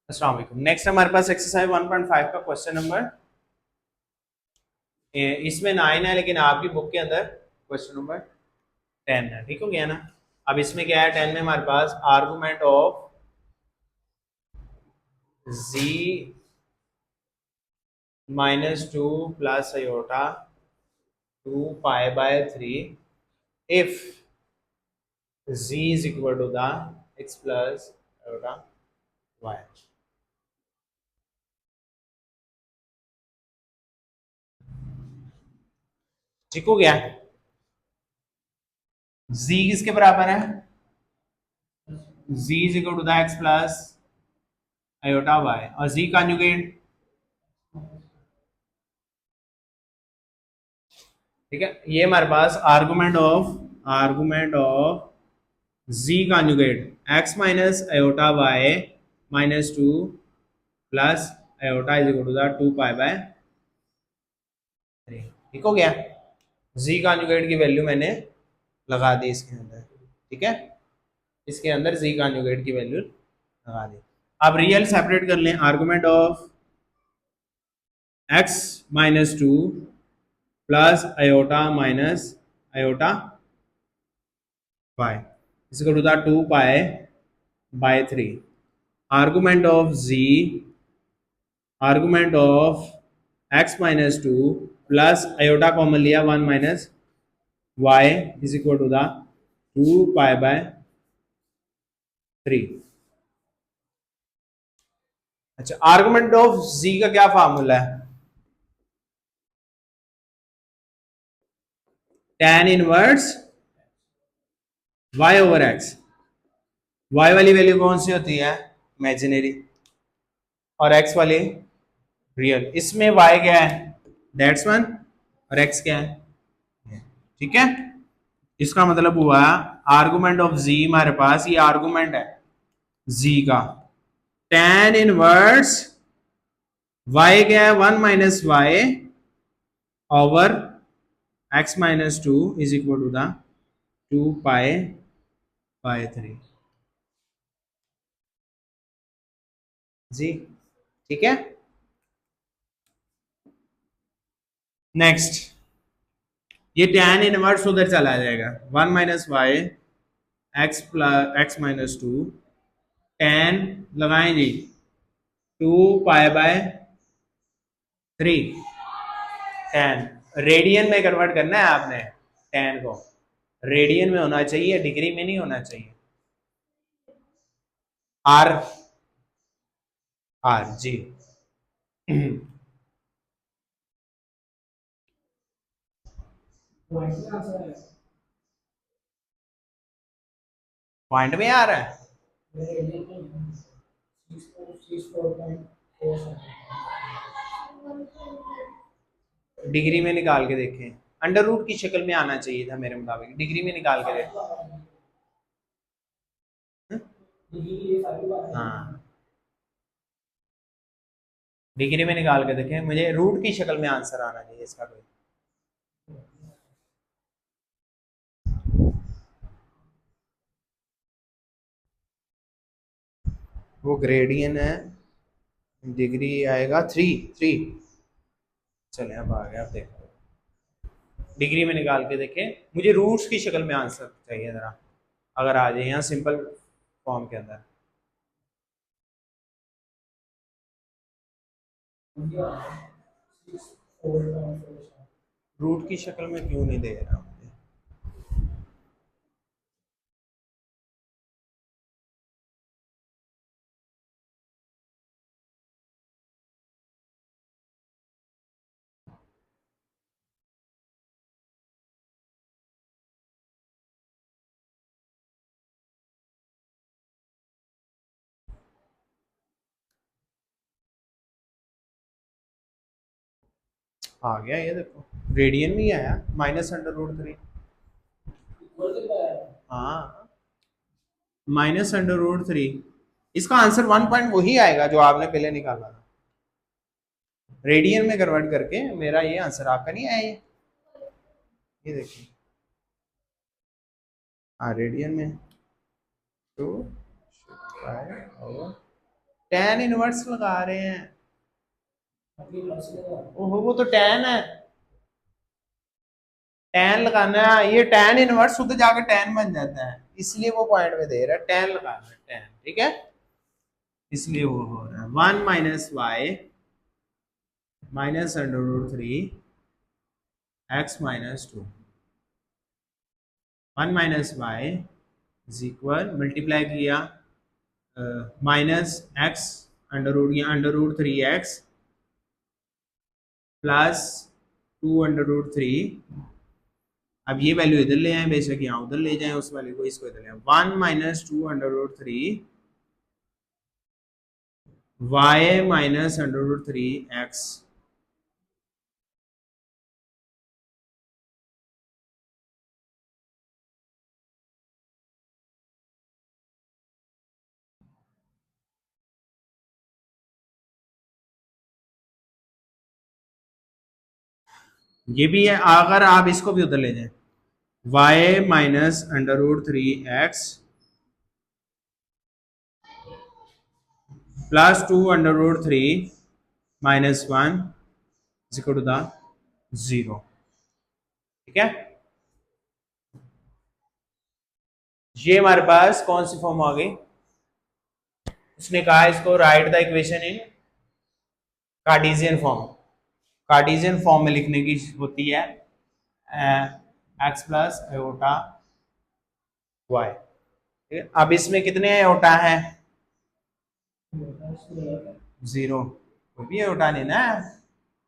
अस्सलाम वालेकुम। नेक्स्ट हमारे पास एक्सरसाइज 1.5 का क्वेश्चन नंबर, इसमें 9 है लेकिन आपकी बुक के अंदर क्वेश्चन नंबर 10 है। ठीक हो गया ना। अब इसमें क्या है, 10 में हमारे पास argument of z -2 plus iota 2 pi by 3 if z is equal to the x plus iota y। ठीक हो गया। z किसके बराबर है, z is equal to the x plus iota y और z कॉन्जुगेट। ठीक है, ये हमारे पास argument of z conjugate x minus iota y minus 2 plus iota is equal to the 2 pi by 3। ठीक हो गया। z कॉन्जुगेट की वैल्यू मैंने लगा दी इसके अंदर। ठीक है, इसके अंदर z कॉन्जुगेट की वैल्यू लगा दी। अब रियल सेपरेट कर लें। Argument of x minus 2 plus iota minus iota y is equal to the 2 pi by 3। Argument of x minus 2 plus iota common लिया 1 minus y is equal to the 2 pi by 3। अच्छा, argument of z का क्या formula है, tan inverse y over x। y वाली value कौन सी होती है, imaginary, और x वाली रियल। इसमें y क्या है, दैट्स वन, और x क्या है। ठीक है, इसका मतलब हुआ आर्गुमेंट ऑफ z हमारे पास, ये आर्गुमेंट है z का, tan इनवर्स y क्या है 1 minus y over x minus 2 is equal to the 2 pi by 3 जी। ठीक है, नेक्स्ट ये tan इनवर्स उधर चला जाएगा 1 minus Y X plus X minus 2 tan लगाएं जी 2 पाई बाय 3। tan रेडियन में कन्वर्ट करना है आपने, tan को रेडियन में होना चाहिए, डिग्री में नहीं होना चाहिए। Are R G. पॉइंट में आ रहा है, डिग्री में निकाल के देखें। अंडर रूट की शक्ल में आना चाहिए था मेरे मुताबिक, डिग्री में निकाल के देखें। हाँ, डिग्री में निकाल के देखें, मुझे रूट की शक्ल में आंसर आना चाहिए इसका कोई। वो ग्रेडियन है, डिग्री आएगा 3 3। चले अब आ गया, अब देखो डिग्री में निकाल के देखें, मुझे रूट्स की शक्ल में आंसर चाहिए जरा, अगर आ जाए यहाँ सिंपल फॉर्म के अंदर। रूट की शक्ल में क्यों नहीं दे रहा मुझे, आ गया ये देखो, रेडियन में ही आया -√3। हाँ, -√3। इसका आंसर 1 पॉइंट वही आएगा जो आपने पहले निकाला था, रेडियन में कन्वर्ट करके मेरा ये आंसर आपका नहीं आया ये देखिए। हाँ, रेडियन में 2 5 और tan इनवर्स लगा रहे हैं। ओहो वो तो tan है, tan लगाना है, ये tan इनवर्स उधर जाके tan बन जाता है, इसलिए वो पॉइंट में दे रहा है, tan लगाना है tan, ठीक है, इसलिए वो हो रहा है 1 minus Y minus under root 3 X minus 2, 1 minus Y is equal, multiply किया माइनस एक्स अंडर रूट, या under root 3x plus 2 under root 3, अब ये वैल्यू इधर ले आए, बेशक यहाँ उधर ले जाएं उस वैल्यू को, इसको इधर ले आए, 1 minus 2 under root 3 Y minus under root 3x, ये भी है, अगर आप इसको भी उधर ले जाएं, Y minus under root 3x plus 2 under root 3 minus 1 is equal to the 0, ठीक है। ये हमारे पास कौन सी फॉर्म आ गई, उसने कहा इसको right the equation in Cartesian form, Cartesian form में लिखने की होती है एक्स प्लस एओटा वाई, ठीक है। अब इसमें कितने एओटा है, 0, कोई भी एओटा नहीं ना,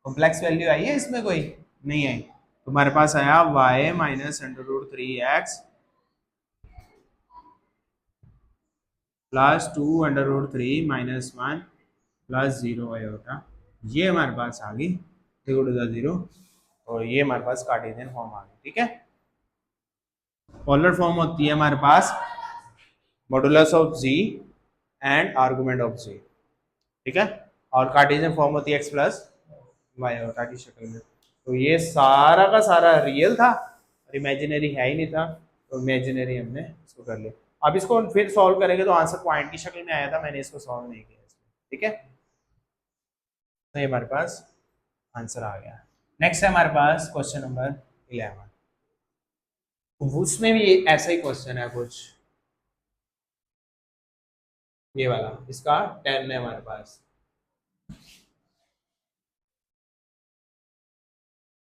कॉम्प्लेक्स वैल्यू आई है इसमें, कोई नहीं आई, तो हमारे पास आया Y minus under root 3x plus 2 under root 3 minus 1 plus 0 iota, ये हमारे पास आ गई इक्वल टू द 0, और ये हमारे पास कार्टेशियन फॉर्म आ गई, ठीक है। पोलर फॉर्म होती है हमारे पास modulus of Z and argument of Z, ठीक है, और कार्टेशियन फॉर्म होती है एक्स प्लस वाई एओटा की शक्ल में। तो ये सारा का सारा रियल था और इमेजिनरी है ही नहीं था, तो इमेजिनरी हमने इसको कर लिया। अब इसको फिर सॉल्व करेंगे तो आंसर पॉइंट की शक्ल में आया था, मैंने इसको सॉल्व नहीं किया इसमें, ठीक है, तो ये हमारे पास आंसर आ गया। नेक्स्ट है हमारे पास क्वेश्चन नंबर 11, उसमें भी ऐसा ही क्वेश्चन है कुछ, ये वाला, इसका 10 है हमारे पास,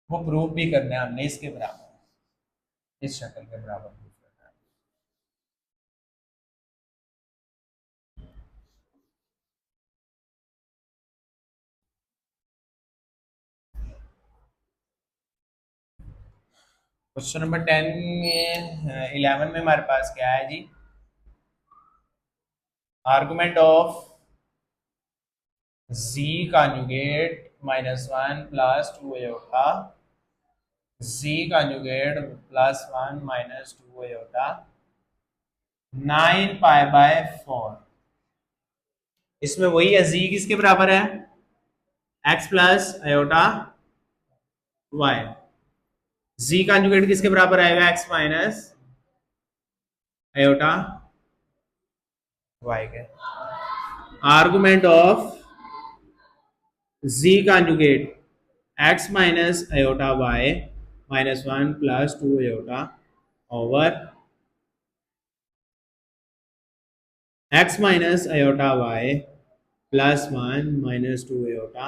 वो प्रूफ भी करना है हमने इसके बराबर, इस शक्ल के बराबर प्रूफ करना है। क्वेश्चन नंबर 10 में 11 में हमारे पास क्या है जी, argument of z conjugate -1 plus 2 iota z conjugate +1 -2 iota 9 pi by 4, इसमें वही है, z किसके बराबर है, x plus iota y, z conjugate किसके बराबर आएगा, x माइनस एयोटा y के, argument of z conjugate x minus iota y -1 plus 2 iota over x minus iota y +1 -2 iota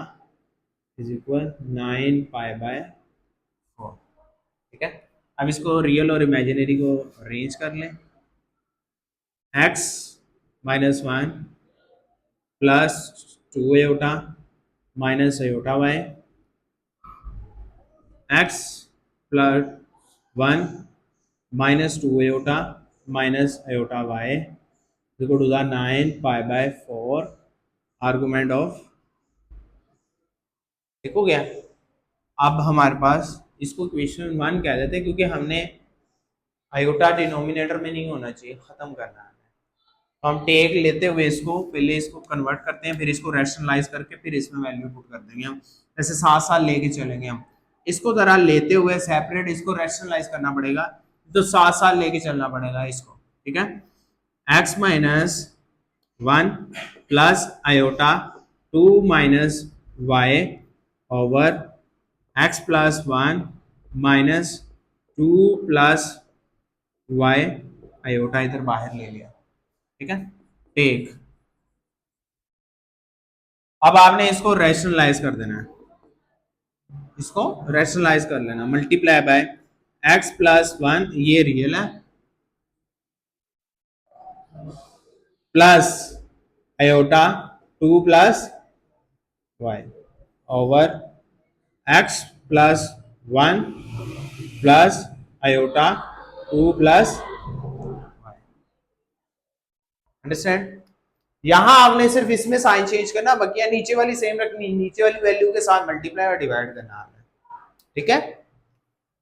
is equal 9 pi by 4, ठीक है। अब इसको रियल और imaginary को अरेंज कर लें, x -1 plus 2 iota minus iota y, x plus 1 -2 iota minus iota y equal to the 9 pi by 4, argument of, ठीक हो गया। अब हमारे पास इसको क्वेश्चन 1 कह देते हैं, क्योंकि हमने आयोटा डिनोमिनेटर में नहीं होना चाहिए, खत्म करना है, तो हम टेक लेते हुए इसको पहले इसको कन्वर्ट करते हैं, फिर इसको रैशनलाइज करके फिर इसमें वैल्यू पुट कर देंगे हम, जैसे साथ साथ लेके चलेंगे हम, इसको जरा लेते हुए सेपरेट इसको रैशनलाइज करना पड़ेगा, तो साथ साथ लेके चलना पड़ेगा इसको, ठीक है। x minus 1 plus iota 2 minus Y over X plus 1 minus 2 plus Y, iota इधर बाहर ले लिया, ठीक है। टेक, अब आपने इसको रैशनलाइज कर देना है, इसको रैशनलाइज कर लेना, मल्टीप्लाई बाय एक्स प्लस 1, ये रियल है, plus iota 2 plus Y over X plus 1 plus iota 2 plus Y. Understand? यहां आपने सिर्फ इसमें साइन चेंज करना, बाकी नीचे वाली सेम रखनी, नीचे वाली वैल्यू के साथ मल्टीप्लाई और डिवाइड करना आपने, ठीक है।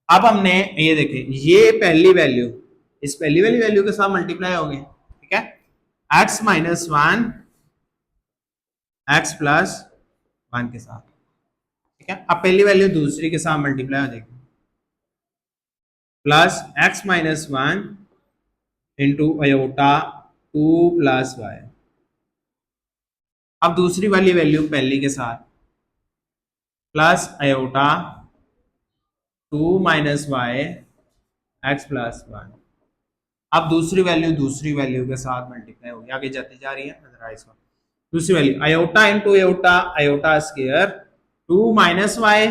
अब हमने ये देखें, ये पहली वैल्यू इस पहली वाली वैल्यू के साथ मल्टीप्लाई होगी, ठीक है। एक्स माइनस 1 एक्स प्लस 1 के साथ, ठीक है। अब पहली वैल्यू दूसरी के साथ मल्टीप्लाई हो जाएगी, plus X minus 1 into iota 2 plus Y. अब दूसरी वाली वैल्यू पहली के साथ, plus iota 2 minus Y X plus 1। अब दूसरी वैल्यू के साथ मल्टीप्लाई होगी, आगे जाती जा रही है, नजर आए इसको। दूसरी value iota into iota, iota square 2 minus Y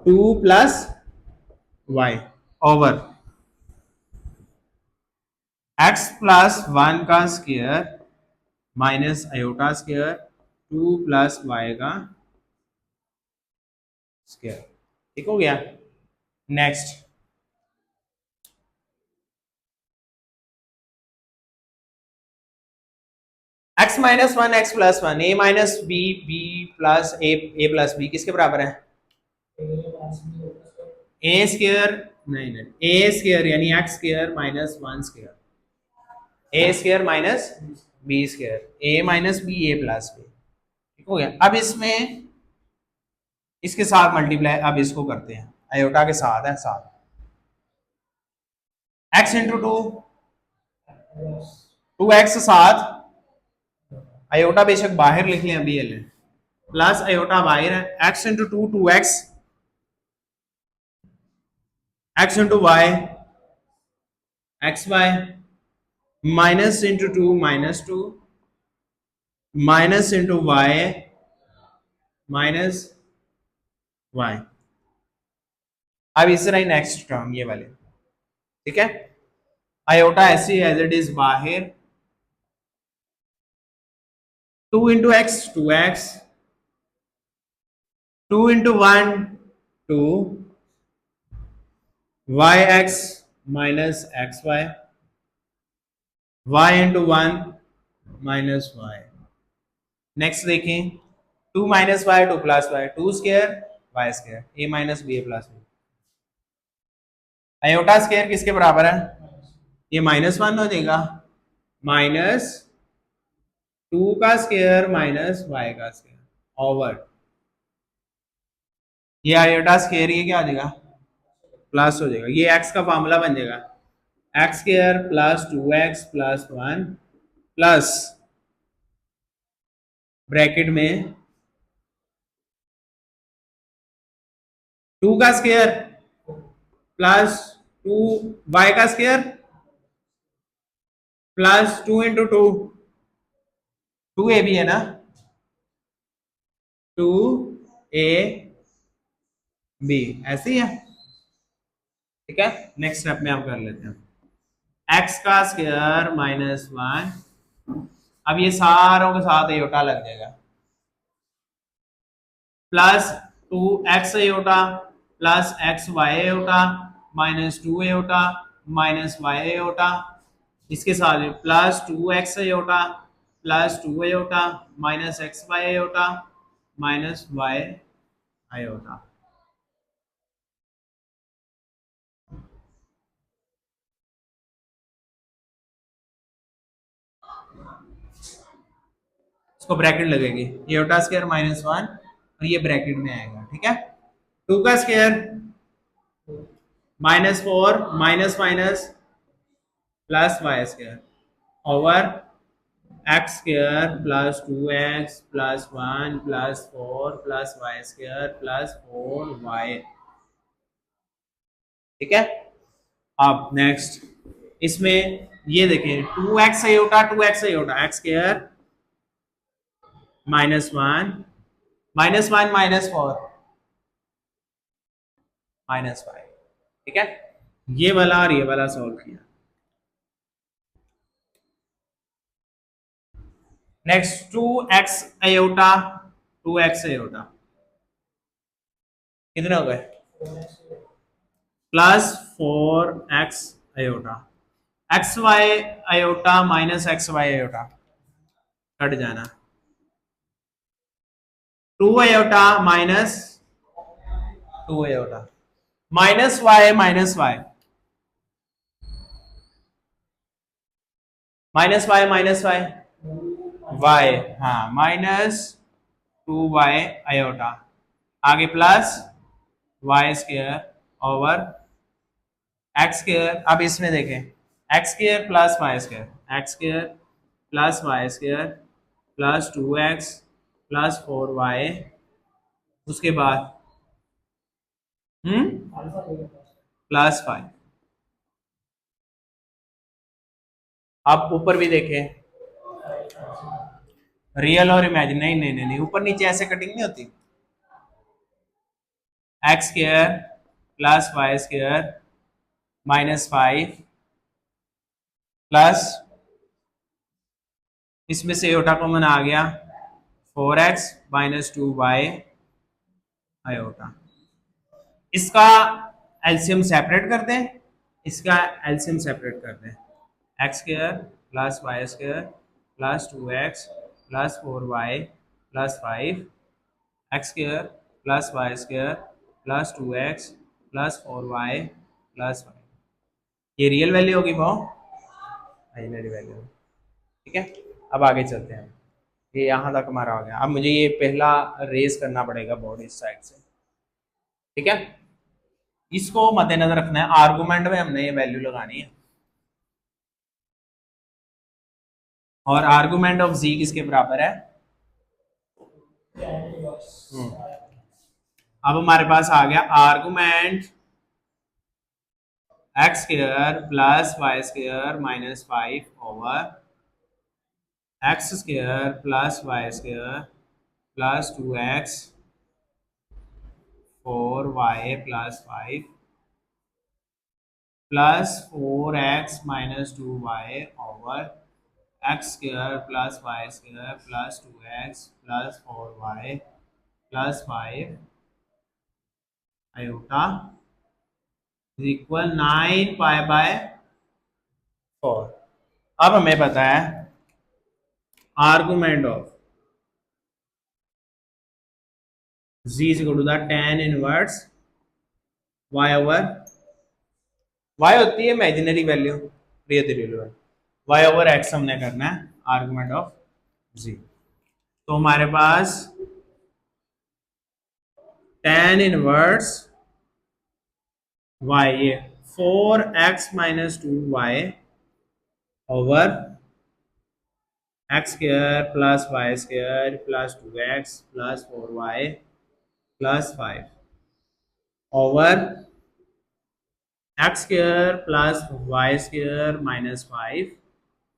2 plus Y over X plus 1 का square minus iota square 2 plus Y का स्क्वायर, ठीक हो गया। Next X minus 1 X plus 1, A minus B B plus A plus B किसके बराबर है? A square, नहीं नहीं, ए स्क्वायर यानी X square minus 1 square, A square minus B square, A minus B A plus B, ठीक हो गया। अब इसमें इसके साथ मल्टीप्लाई, अब इसको करते हैं आयोटा के साथ है, साथ एक्स इंटू 2 2x साथ आयोटा बेशक बाहर लिख लें अभी, ले प्लस आयोटा बाहर है, X into 2 2x X into Y X Y minus into 2 minus 2 minus into Y minus Y. अब इस तरह ही नेक्स्ट टर्म ये वाले, ठीक है। आयोटा ऐसी एज इट इज बाहर, 2 into X 2x 2 into 1 2 Y X minus X Y y into 1 minus Y. Next देखें 2 minus Y 2 plus Y 2 square Y square, A minus B A plus B. Iota square किसके बराबर है? ये minus 1 हो जाएगा, minus 2 का square minus Y का square over ये आयोटा स्क्वायर, ये क्या हो जाएगा? प्लस हो जाएगा, ये एक्स का फार्मूला बन जाएगा, x square plus 2x plus 1 plus bracket में 2 का स्क्वायर प्लस 2 वाई का स्क्वायर प्लस 2 इंटू 2 2 ए भी है ना, 2 ए बी ऐसी है, ठीक है। नेक्स्ट स्टेप में आप कर लेते हैं, एक्स का स्क्वायर माइनस 1, अब ये सारों के साथ एयोटा लग जाएगा, plus 2x iota plus X Y iota minus 2 iota minus Y iota, इसके साथ plus 2x iota plus 2 iota minus X Y iota minus Y iota. इसको ब्रैकेट लगेगी, एयोटा स्क्वायर माइनस 1 और ये ब्रैकेट में आएगा, ठीक है। 2 का square minus 4 minus minus plus Y square over X square plus 2x plus 1 plus 4 plus Y square plus 4y। ठीक है। अब नेक्स्ट इसमें ये देखें 2x iota 2x iota x square -1 -1 -4 -5। ठीक है, ये वाला और ये वाला सॉल्व किया। Next 2x iota 2x iota कितने हो गए plus 4x iota X Y iota minus X Y iota cut जाना 2 iota minus 2 iota minus Y minus Y Y, हाँ -2y आयोटा आगे plus Y square over X square. अब इसमें देखें X square plus Y square X square plus Y square plus 2x plus 4y। उसके बाद plus 5। अब ऊपर भी देखें रियल और इमेजिन, नहीं नहीं नहीं ऊपर नीचे ऐसे कटिंग नहीं होती। X square plus Y square -5 plus इसमें से आयोटा कॉमन आ गया 4x -2y आयोटा। इसका एलसीएम सेपरेट कर दें, इसका एलसीएम सेपरेट कर दें। X square plus Y square plus 2x plus 4y plus 5 X square plus Y square plus 2x plus 4y plus 5। ये रियल वैल्यू होगी वो इमेजिनरी वैल्यू। ठीक है, अब आगे चलते हैं। ये यहाँ तक हमारा हो गया। अब मुझे ये पहला रेज करना पड़ेगा बोर्ड इस साइड से। ठीक है, इसको मद्देनजर रखना है, आर्गुमेंट में हमने ये वैल्यू लगानी है। और आर्गुमेंट ऑफ जी किसके बराबर है? अब हमारे पास आ गया argument X square plus Y square -5 over X square plus Y square plus 2x 4y plus 5 plus 4x -2y over X square plus Y square plus 2x plus 4y plus 5 iota is equal 9π/4। अब हमें पता है argument of z is equal to the tan inverse y over y होती है imaginary value, real value y over x हमने करना है argument of z। तो हमारे पास tan इनवर्स y ये 4x -2y over X square plus Y square plus 2x plus 4y plus 5 over X square plus Y square -5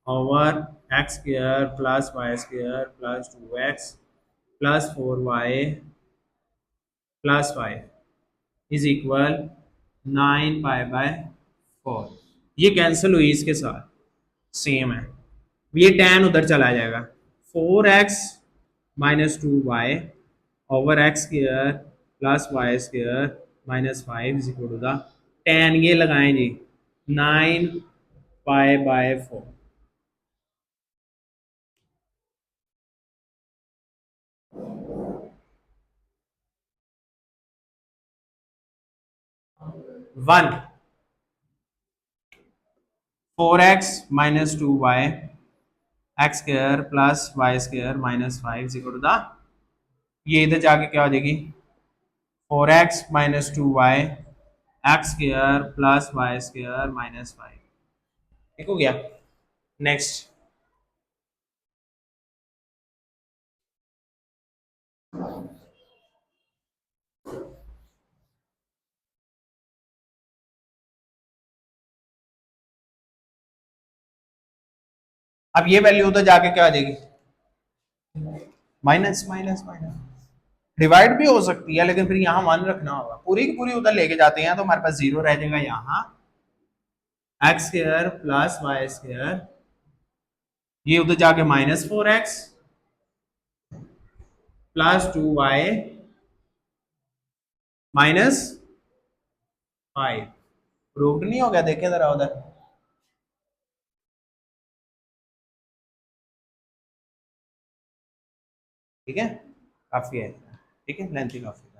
over X square plus Y square plus 2x plus 4y plus 5 is equal 9π/4। ये cancel हुई इसके साथ, same है, ये tan उधर चला जाएगा 4x -2y over X square plus Y square -5 is equal to the tan, ये लगाएं जी 9π/4। One 4x -2y X square plus Y square -5 is equal to the, ये इधर जाके क्या हो जाएगी 4x -2y X square plus Y square -5। ठीक हो गया। नेक्स्ट अब ये वैल्यू उधर जाके क्या आ जाएगी, माइनस माइनस माइनस। डिवाइड भी हो सकती है लेकिन फिर यहाँ वन रखना होगा, पूरी की पूरी उधर लेके जाते हैं तो हमारे पास जीरो रह जाएगा यहाँ, X square plus Y square, ये उधर जाके -4x +2y -5। प्रूव्ड नहीं हो गया, देखें जरा उधर, ठीक है, काफी है, ठीक है, लेंथ ही काफी है।